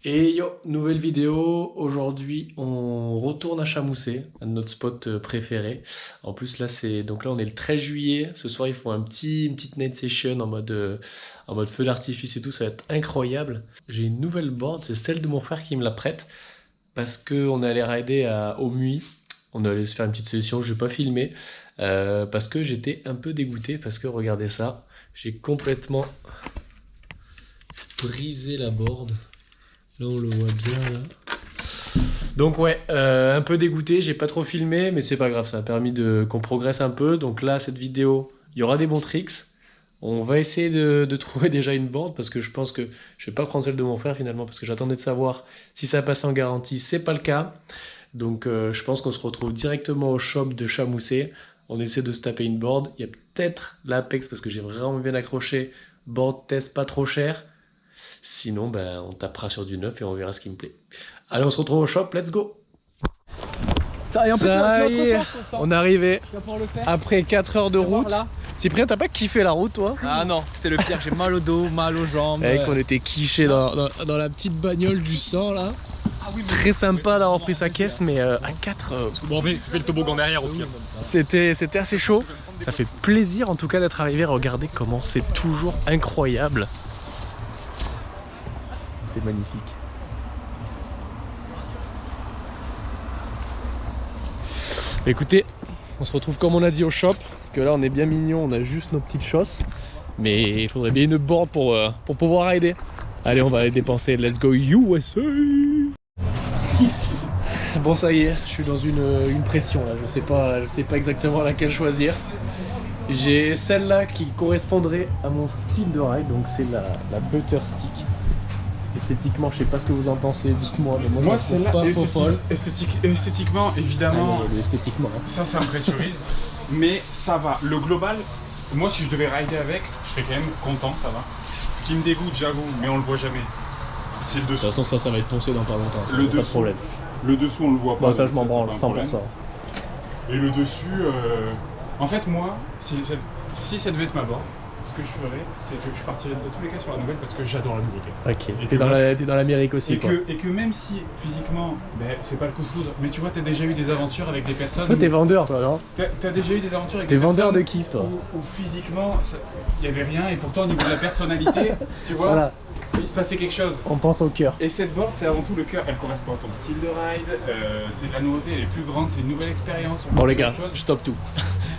Et yo, nouvelle vidéo. Aujourd'hui, on retourne à Chamousset, un de notre spot préféré. En plus, là, on est le 13 juillet. Ce soir, ils font une petite night session en mode feu d'artifice et tout. Ça va être incroyable. J'ai une nouvelle board, c'est celle de mon frère qui me la prête parce que on est allé rider au Muy. On est allé se faire une petite session. Je n'ai pas filmé parce que j'étais un peu dégoûté parce que regardez ça, j'ai complètement brisé la board. Là, on le voit bien, là. Donc ouais, un peu dégoûté, j'ai pas trop filmé, mais c'est pas grave, ça a permis qu'on progresse un peu. Donc là, cette vidéo, il y aura des bons tricks. On va essayer de trouver déjà une board, parce que je pense que je vais pas prendre celle de mon frère finalement, parce que j'attendais de savoir si ça passait en garantie. C'est pas le cas. Donc je pense qu'on se retrouve directement au shop de Chamousset. On essaie de se taper une board. Il y a peut-être l'Apex, parce que j'ai vraiment bien accroché. Board test pas trop cher. Sinon, ben, on tapera sur du neuf et on verra ce qui me plaît. Allez, on se retrouve au shop, let's go! Ça, et en plus, Ça y est, on est arrivé après 4 heures de route. Là. Cyprien, t'as pas kiffé la route, toi? Ah non, c'était le pire, j'ai mal au dos, mal aux jambes. Mec, on était quichés dans la petite bagnole du sang, là. Ah oui, Très sympa d'avoir pris sa caisse, mais à 4... Bon, mais fais le toboggan derrière au pire. C'était assez chaud. Ça fait plaisir, en tout cas, d'être arrivé. Regardez comment c'est toujours incroyable. C'est magnifique. Écoutez, on se retrouve comme on a dit au shop, parce que là on est bien mignon, on a juste nos petites choses. Mais il faudrait bien une board pour pouvoir rider. Allez, on va aller dépenser, let's go USA! Bon, ça y est, je suis dans une pression là, je sais pas exactement laquelle choisir. J'ai celle-là qui correspondrait à mon style de ride, donc c'est la Butter Stick. Esthétiquement, je sais pas ce que vous en pensez, dites-moi, mais moi je c'est trouve pas trop folle. Esthétiquement, évidemment, Esthétiquement. ça impressionise, mais ça va. Le global, moi si je devais rider avec, je serais quand même content, ça va. Ce qui me dégoûte, j'avoue, mais on le voit jamais, c'est le De dessous. toute façon, ça va être poncé dans pas longtemps, ça, Le pas de dessous. problème. Le dessous, on le voit pas. Bon, ça, je donc m'en branle, c'est pas un 100%. problème. Et le dessus, en fait, moi, si ça devait être ma board, ce que je ferais, c'est que je partirais de tous les cas sur la nouvelle parce que j'adore la nouveauté. Ok, Et t'es dans l'Amérique aussi, quoi. Et que même si physiquement, ben, c'est pas le coup de foudre, mais tu vois, t'as déjà eu des aventures avec des personnes. Toi, t'es vendeur, toi, non? T'as déjà eu des aventures avec T'es des vendeur personnes de kiff, toi. où physiquement, il y avait rien, et pourtant au niveau de la personnalité, tu vois, Voilà, il se passait quelque chose. on pense au cœur. Et cette board, c'est avant tout le cœur, elle correspond à ton style de ride, c'est de la nouveauté, elle est plus grande, c'est une nouvelle expérience. Bon, les gars, je stoppe tout.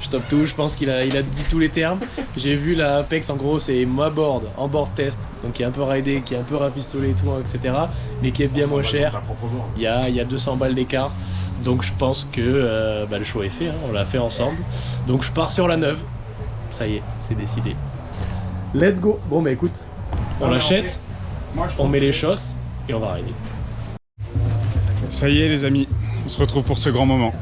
Je stoppe tout, je pense qu'il a dit tous les termes. J'ai vu la Apex, en gros, c'est ma board en board test, donc qui est un peu ridé, qui est un peu rafistolé et tout, etc. Mais qui est bien moins cher. Il y a 200 balles d'écart. Donc je pense que le choix est fait, hein, on l'a fait ensemble. Donc je pars sur la neuve. Ça y est, c'est décidé. Let's go. Bon bah écoute, on l'achète, on met les choses et on va rider. Ça y est les amis, on se retrouve pour ce grand moment.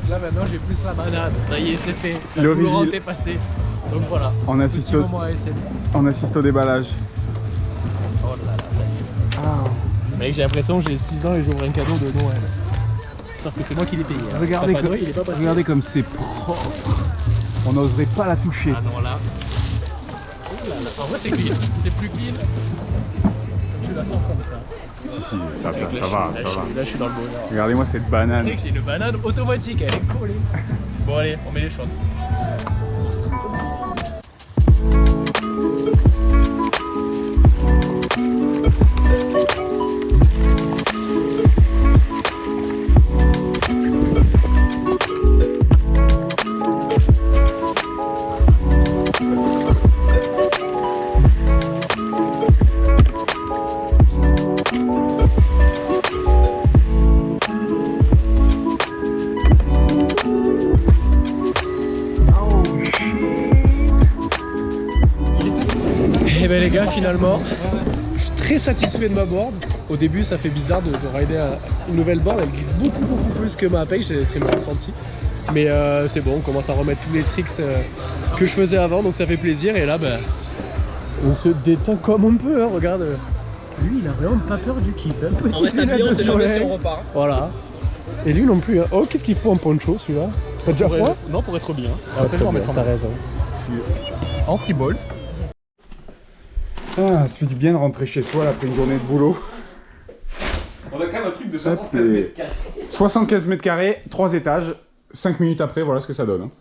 Donc là maintenant j'ai plus la banane. Ça y est, c'est fait. La Le douleur reveal. est passée. Donc voilà. On assiste, Petit moment ASMR. on assiste au déballage. Oh là là, ça y est. Mec, j'ai l'impression que j'ai 6 ans et j'ouvre un cadeau de Noël. Sauf que c'est moi qui l'ai payé. Hein. Regardez, Papa Noël, il est pas passé. regardez comme c'est propre. On n'oserait pas la toucher. Ah non, là. Oh là là. En vrai, c'est clean. C'est plus clean. Comme tu la sens comme ça. Si, ça Mec, va, là, ça va. Là, je suis dans le bonheur. Regardez-moi cette banane. Mec, j'ai une banane automatique, elle est collée. Bon, allez, on met les choses. Et ben les gars, finalement, je suis très satisfait de ma board. Au début, ça fait bizarre de rider une nouvelle board. Elle glisse beaucoup plus que ma Apex, c'est mon ressenti. Mais c'est bon, on commence à remettre tous les tricks que je faisais avant, donc ça fait plaisir. Et là, ben, on se détend comme on peut, hein, regarde. Lui, il a vraiment pas peur du kiff. Hein. Petite lunette de soleil. Voilà. Et lui non plus. Hein. Oh, qu'est-ce qu'il faut en poncho celui-là? Pas déjà froid? Non, pour être bien. Ah, très bien, t'as raison. En free balls. Ah, ça fait du bien de rentrer chez soi là, après une journée de boulot. On a quand même un truc de 75 mètres carrés. 75 mètres carrés, 3 étages. 5 minutes après, voilà ce que ça donne. Hein.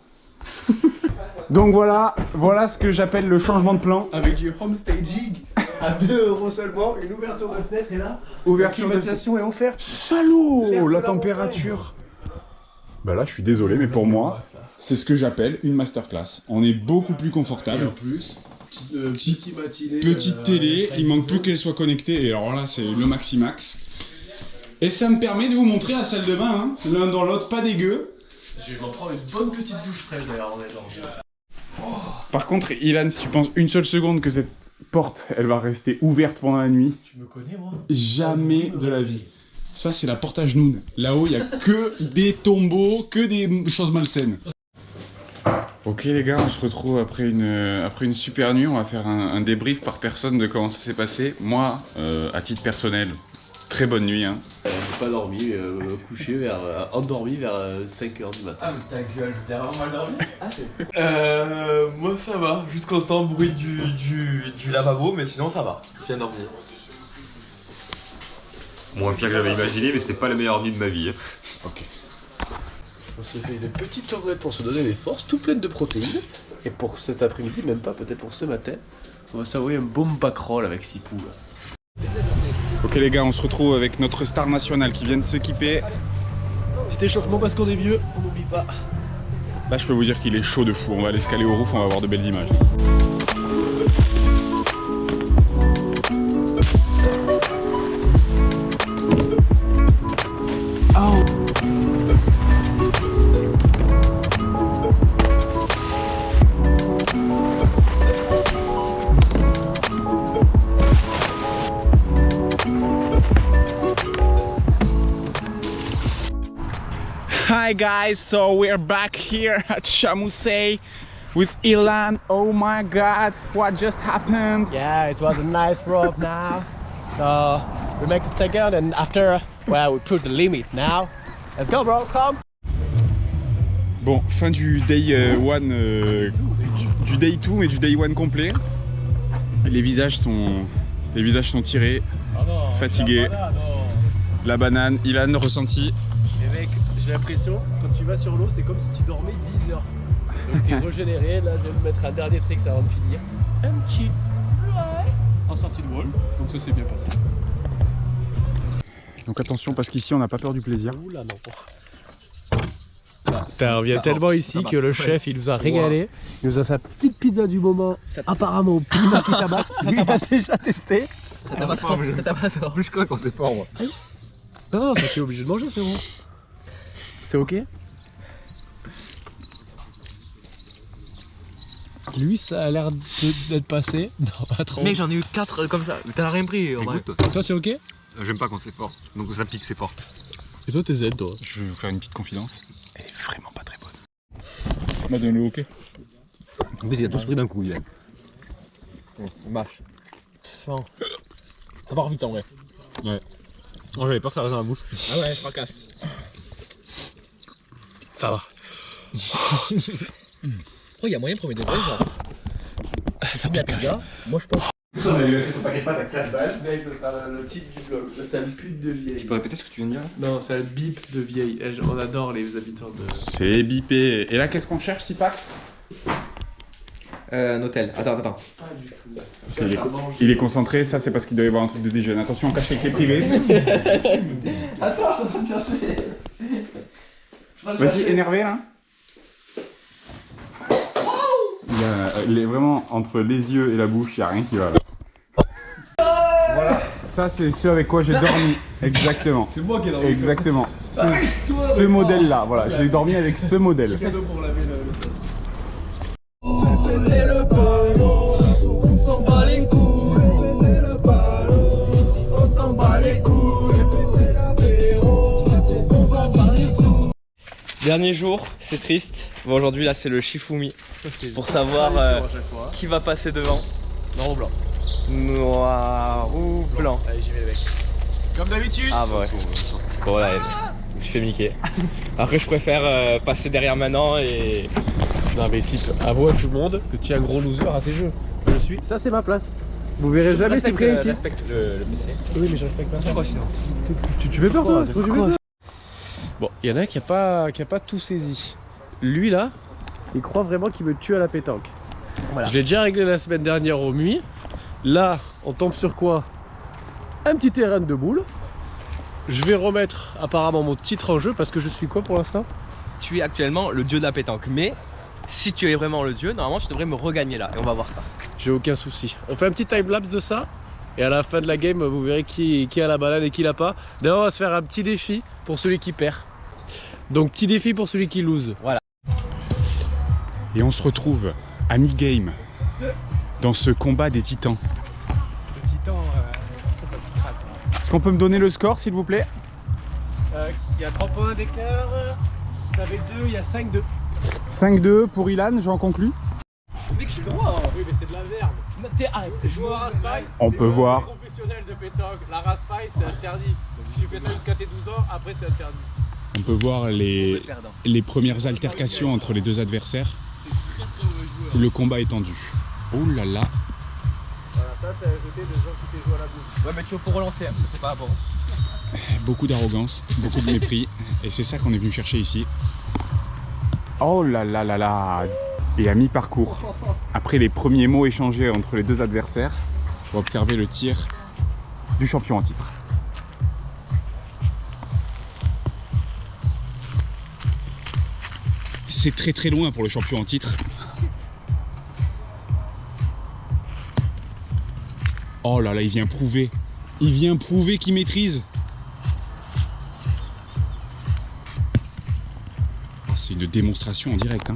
Donc voilà ce que j'appelle le changement de plan. Avec du home staging à 2 € seulement, une ouverture de fenêtre et là, Ouverture de climatisation est offerte. Salaud, L'air de la la température. Bah là, je suis désolé, mais pour moi, c'est ce que j'appelle une masterclass. On est beaucoup plus Et confortable. en plus, petit matinée. Petite télé, il manque plus qu'elle soit connectée. Et alors là, c'est le maximax. Et ça me permet de vous montrer la salle de bain, hein. L'un dans l'autre, pas dégueu. Je vais m'en prendre une bonne petite douche fraîche d'ailleurs en étant. Par contre, Ilan, si tu penses une seule seconde que cette porte, elle va rester ouverte pendant la nuit, Tu me connais moi? jamais de la vie. Ça, c'est la porte à genoux. Là-haut, il n'y a que des tombeaux, que des choses malsaines. Ok les gars, on se retrouve après une super nuit. On va faire un débrief par personne de comment ça s'est passé. Moi, à titre personnel, très bonne nuit. Hein. J'ai pas dormi, endormi vers 5h du matin. Ah, mais ta gueule, t'as vraiment mal dormi? Ah c'est... Moi ça va, juste constant bruit du lavabo, mais sinon ça va, bien dormi. Moins pire que j'avais imaginé, mais c'était pas la meilleure nuit de ma vie. Ok. On s'est fait une petite omelette pour se donner des forces, tout pleine de protéines. Et pour cet après-midi, même pas, peut-être pour ce matin, on va s'envoyer un bon backroll avec 6 poules. Ok les gars, on se retrouve avec notre star nationale qui vient de s'équiper. Petit échauffement parce qu'on est vieux, on n'oublie pas. Là, je peux vous dire qu'il est chaud de fou. On va aller se caler au roof, on va avoir de belles images. Hi guys, so we're back here at Chamousset with Ilan. Oh my god, what just happened? Yeah, it was a nice rope now. So we make it second and after, well, we push the limit now. Let's go bro, come! Bon, fin du day 1, du day 2 mais du day 1 complet. Les visages sont tirés, fatigués. La banane, Ilan, ressenti. Et mec, j'ai l'impression, quand tu vas sur l'eau, c'est comme si tu dormais 10 heures. Donc t'es régénéré, là je vais me mettre un dernier trick avant de finir. Un petit en sortie de wall, donc ça s'est bien passé. Donc attention parce qu'ici on n'a pas peur du plaisir. Oula non. On vient tellement ici que le chef il nous a régalé. Il nous a sa petite pizza du moment, apparemment au piment qui tabasse. Lui il a déjà testé. Ça tabasse pas, en plus je crois qu'on s'est fort moi. Non, ça t'es obligé de manger frérot. C'est ok? Lui ça a l'air d'être passé. Non pas trop. Mec j'en ai eu 4 comme ça, mais t'en as rien pris en vrai. Toi c'est ok? J'aime pas quand c'est fort, donc ça pique, c'est fort. Et toi t'es zen toi? Je vais vous faire une petite confidence. Elle est vraiment pas très bonne. M'a donné le hockey. En plus il a tous pris d'un coup, il a. Marche. Sans. Ça part vite en vrai. Ouais. Oh, j'avais peur que ça reste dans la bouche. Ah ouais, je fracasse. Ça va. Oh, il y a moyen de premier degré, genre. Ça bien pizza. Moi je pense. On a eu ce paquet de pâtes à 4 balles. Mec, ça sera le titre du vlog. Le sale pute de vieille. Tu peux répéter ce que tu viens de dire? Non, c'est le bip de vieille. On adore les habitants de. C'est bipé. Et là, qu'est-ce qu'on cherche, Sipax? Un hôtel. Attends. Pas du tout. Il est concentré, ça c'est parce qu'il doit y avoir un truc de déjeuner. Attention, on cache les clés privées. Attends, je suis en train de chercher. Vas-y, énervé là. Vraiment, entre les yeux et la bouche, il n'y a rien qui va là. Voilà, ça c'est ce avec quoi j'ai dormi. Exactement. C'est moi qui ai dormi. Exactement. Ce modèle là, voilà, j'ai dormi avec ce modèle. Cadeau pour laver le. Dernier jour, c'est triste. Bon, aujourd'hui là c'est le Shifumi pour savoir qui va passer devant. Noir ou blanc? Noir ou blanc? Allez, j'y vais mec. Comme d'habitude. Ah bah ouais. Bon là, je fais Mickey. Après je préfère passer derrière maintenant et... Non mais si, avoue à tout le monde que tu es un gros loser à ces jeux. Je suis. Ça c'est ma place. Vous verrez jamais c'est prêt ici. Respecte le PC. Oui, mais je respecte pas. Pourquoi sinon? Tu fais peur toi? Bon, il y en a qui a pas tout saisi. Lui là, il croit vraiment qu'il me tue à la pétanque. Voilà. Je l'ai déjà réglé la semaine dernière au MUI. Là, on tombe sur quoi? Un petit terrain de boules. Je vais remettre apparemment mon titre en jeu parce que je suis quoi pour l'instant? Tu es actuellement le dieu de la pétanque, mais si tu es vraiment le dieu, normalement tu devrais me regagner là et on va voir ça. J'ai aucun souci. On fait un petit timelapse de ça et à la fin de la game, vous verrez qui a la banane et qui l'a pas. D'ailleurs, on va se faire un petit défi pour celui qui perd. Donc, petit défi pour celui qui lose. Voilà. Et on se retrouve à mi-game dans ce combat des titans. Le titan, c'est parce qu'il craque. Est-ce qu'on peut me donner le score s'il vous plaît? Il y a 3 points d'écart. Avec 2, il y a 5-2. 5-2 pour Ilan, j'en conclus. Mec, je suis droit. Oui, mais c'est de la merde. Arrête. Je joue à Raspail. On peut voir. Professionnel de pétanque. La Raspail, c'est interdit. Donc, si tu fais ça jusqu'à tes 12 ans, après, c'est interdit. On peut voir les Perdant. premières altercations entre les deux adversaires. C'est très mauvais joueur. Le combat est tendu. Oh là là. Voilà, ça, c'est ajouté de gens qui fait jouer à la boule. Ouais, mais tu veux pour relancer, parce que c'est pas bon. Beaucoup d'arrogance, beaucoup de mépris. Et c'est ça qu'on est venu chercher ici. Oh là là là là. Et à mi-parcours, après les premiers mots échangés entre les deux adversaires, on va observer le tir du champion en titre. C'est très très loin pour le champion en titre. Oh là là, il vient prouver. Il vient prouver qu'il maîtrise. Oh, c'est une démonstration en direct. Hein.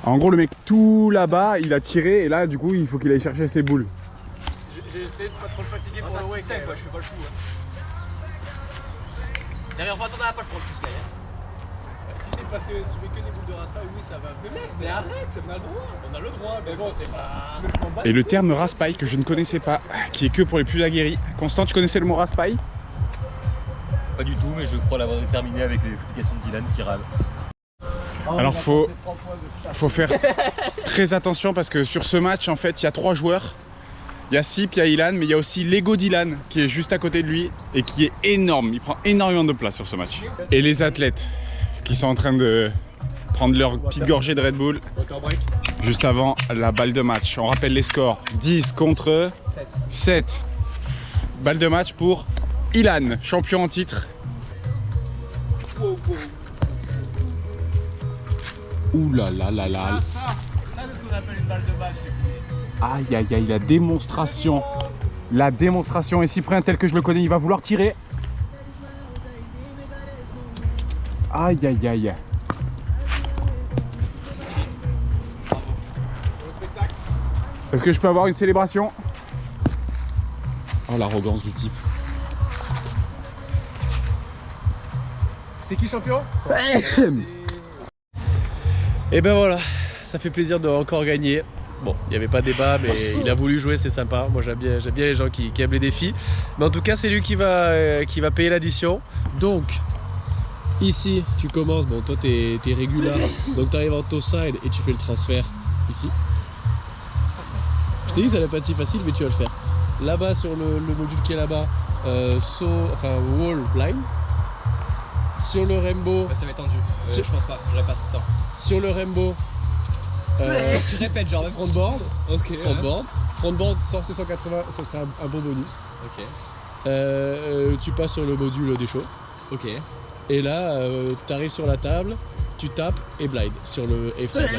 En gros, le mec tout là-bas, il a tiré et là, du coup, il faut qu'il aille chercher ses boules. J'ai essayé de pas trop le fatiguer pour le wake. Je fais pas le fou. Derrière, attends, on va pas le prendre si je gagne. Si c'est parce que tu mets que des boules de Raspail, oui, ça va. Mais mec, mais arrête, on a le droit. On a le droit, mais bon, c'est pas. Et le terme raspail que je ne connaissais pas, qui est que pour les plus aguerris. Constant, tu connaissais le mot raspail? Pas du tout, mais je crois l'avoir déterminé avec les explications de Dylan qui râle. Alors faut faire très attention parce que sur ce match en fait il y a 3 joueurs. Il y a Sip, il y a Ilan, mais il y a aussi l'ego d'Ilan qui est juste à côté de lui et qui est énorme. Il prend énormément de place sur ce match. Et les athlètes qui sont en train de prendre leur petite gorgée de Red Bull juste avant la balle de match. On rappelle les scores, 10 contre 7. Balle de match pour Ilan, champion en titre. Ouh là là là là. Ça c'est ce qu'on appelle une balle de match. Aïe aïe aïe, la démonstration. La démonstration. Et Cyprien, tel que je le connais, il va vouloir tirer. Aïe aïe aïe. Est-ce que je peux avoir une célébration? Oh l'arrogance du type. C'est qui champion? Et ben voilà, ça fait plaisir de encore gagner. Bon, il n'y avait pas débat, mais il a voulu jouer, c'est sympa. Moi j'aime bien les gens qui aiment les défis. Mais en tout cas, c'est lui qui va payer l'addition. Donc, ici, tu commences, bon toi t'es régulier, donc tu arrives en toe side et tu fais le transfert ici. Je t'ai dit que ça allait pas être si facile, mais tu vas le faire. Là-bas, sur le module qui est là-bas, wall blind. Sur le rainbow. Ça va être tendu. Je pense pas, j'aurais pas ce temps. Sur le rainbow. Tu répètes, genre même Frontboard. Ok. Frontboard. Frontboard, sortez 180, ça serait un bon bonus. Ok. Tu passes sur le module des shows. Ok. Et là, tu arrives sur la table, tu tapes et blind sur le et blind.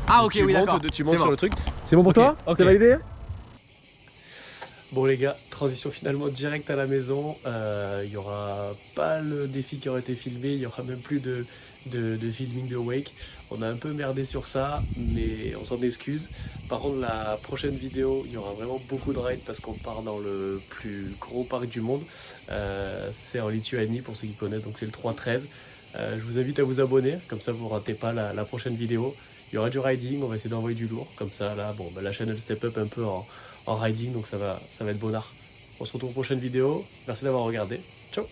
Ah ok, tu oui montes, d'accord. tu montes C'est sur bon. le truc. C'est bon pour Ok, toi? ok. C'est validé? Bon les gars, transition finalement direct à la maison. Il y aura pas le défi qui aurait été filmé, il y aura même plus de filming de wake. On a un peu merdé sur ça, mais on s'en excuse. Par contre, la prochaine vidéo, il y aura vraiment beaucoup de rides parce qu'on part dans le plus gros parc du monde. C'est en Lituanie pour ceux qui connaissent, donc c'est le 3-13. Je vous invite à vous abonner, comme ça vous ne ratez pas la prochaine vidéo. Il y aura du riding, on va essayer d'envoyer du lourd, comme ça là, bon, la chaîne elle step up un peu en riding, donc ça va être bonheur. On se retrouve pour une prochaine vidéo, merci d'avoir regardé, ciao.